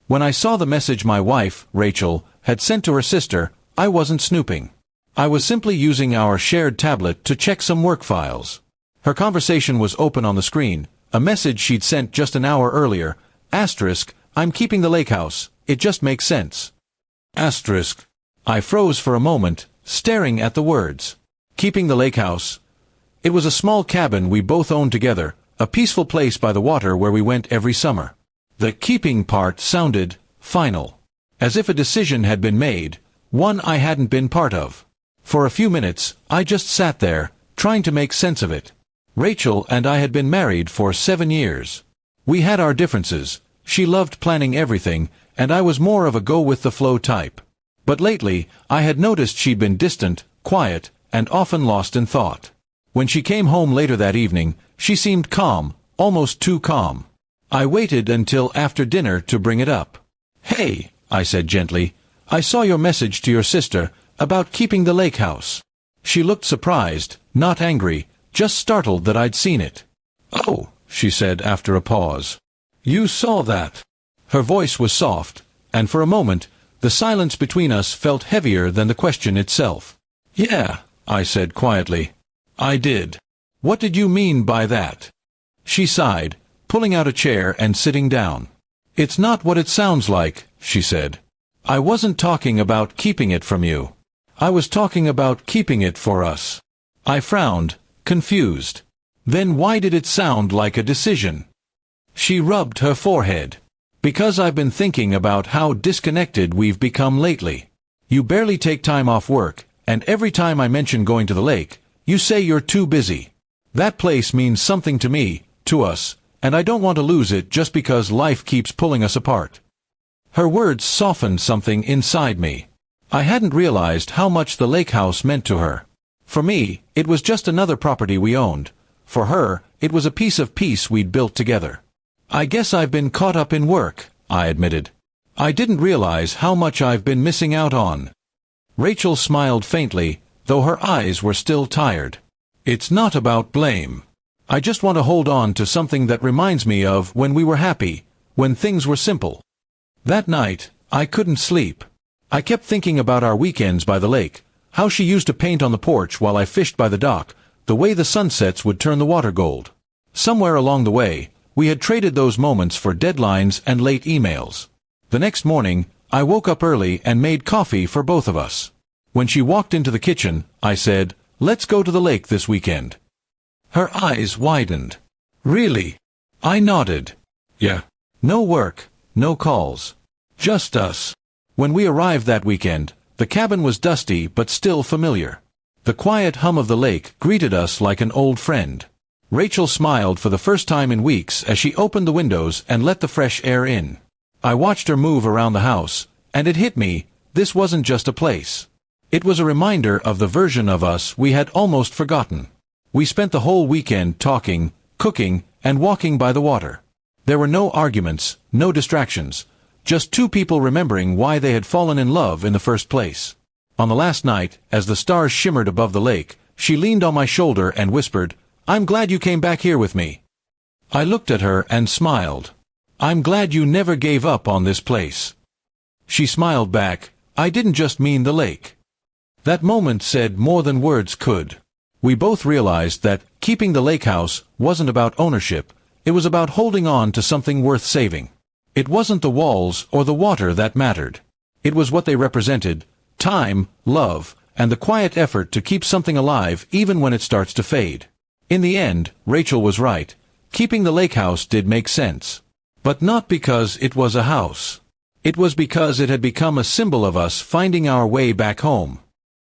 When I saw the message my wife, Rachel, had sent to her sister, I wasn't snooping. I was simply using our shared tablet to check some work files. Her conversation was open on the screen, a message she'd sent just an hour earlier. Asterisk, I'm keeping the lake house, it just makes sense. Asterisk. I froze for a moment, staring at the words. Keeping the lake house. It was a small cabin we both owned together, a peaceful place by the water where we went every summer. The keeping part sounded final. As if a decision had been made, one I hadn't been part of. For a few minutes, I just sat there, trying to make sense of it. Rachel and I had been married for 7 years. We had our differences. She loved planning everything, and I was more of a go-with-the-flow type. But lately, I had noticed she'd been distant, quiet, and often lost in thought. When she came home later that evening, she seemed calm, almost too calm. I waited until after dinner to bring it up. "Hey," I said gently, "I saw your message to your sister about keeping the lake house." She looked surprised, not angry, just startled that I'd seen it. "Oh," she said after a pause. "You saw that?" Her voice was soft, and for a moment, the silence between us felt heavier than the question itself. "Yeah," I said quietly. "I did." "What did you mean by that?" She sighed, pulling out a chair and sitting down. "It's not what it sounds like," she said. "I wasn't talking about keeping it from you. I was talking about keeping it for us." I frowned, confused. "Then why did it sound like a decision?" She rubbed her forehead. "Because I've been thinking about how disconnected we've become lately. You barely take time off work, and every time I mention going to the lake, you say you're too busy. That place means something to me, to us, and I don't want to lose it just because life keeps pulling us apart." Her words softened something inside me. I hadn't realized how much the lake house meant to her. For me, it was just another property we owned. For her, it was a piece of peace we'd built together. "I guess I've been caught up in work," I admitted. "I didn't realize how much I've been missing out on." Rachel smiled faintly, though her eyes were still tired. "It's not about blame. I just want to hold on to something that reminds me of when we were happy, when things were simple." That night, I couldn't sleep. I kept thinking about our weekends by the lake, how she used to paint on the porch while I fished by the dock, the way the sunsets would turn the water gold. Somewhere along the way, we had traded those moments for deadlines and late emails. The next morning, I woke up early and made coffee for both of us. When she walked into the kitchen, I said, "Let's go to the lake this weekend." Her eyes widened. "Really?" I nodded. "Yeah." No work, no calls. Just us. When we arrived that weekend, the cabin was dusty but still familiar. The quiet hum of the lake greeted us like an old friend. Rachel smiled for the first time in weeks as she opened the windows and let the fresh air in. I watched her move around the house, and it hit me, this wasn't just a place. It was a reminder of the version of us we had almost forgotten. We spent the whole weekend talking, cooking, and walking by the water. There were no arguments, no distractions, just two people remembering why they had fallen in love in the first place. On the last night, as the stars shimmered above the lake, she leaned on my shoulder and whispered, "I'm glad you came back here with me." I looked at her and smiled. "I'm glad you never gave up on this place." She smiled back, "I didn't just mean the lake." That moment said more than words could. We both realized that keeping the lake house wasn't about ownership, it was about holding on to something worth saving. It wasn't the walls or the water that mattered. It was what they represented, time, love, and the quiet effort to keep something alive even when it starts to fade. In the end, Rachel was right. Keeping the lake house did make sense. But not because it was a house. It was because it had become a symbol of us finding our way back home.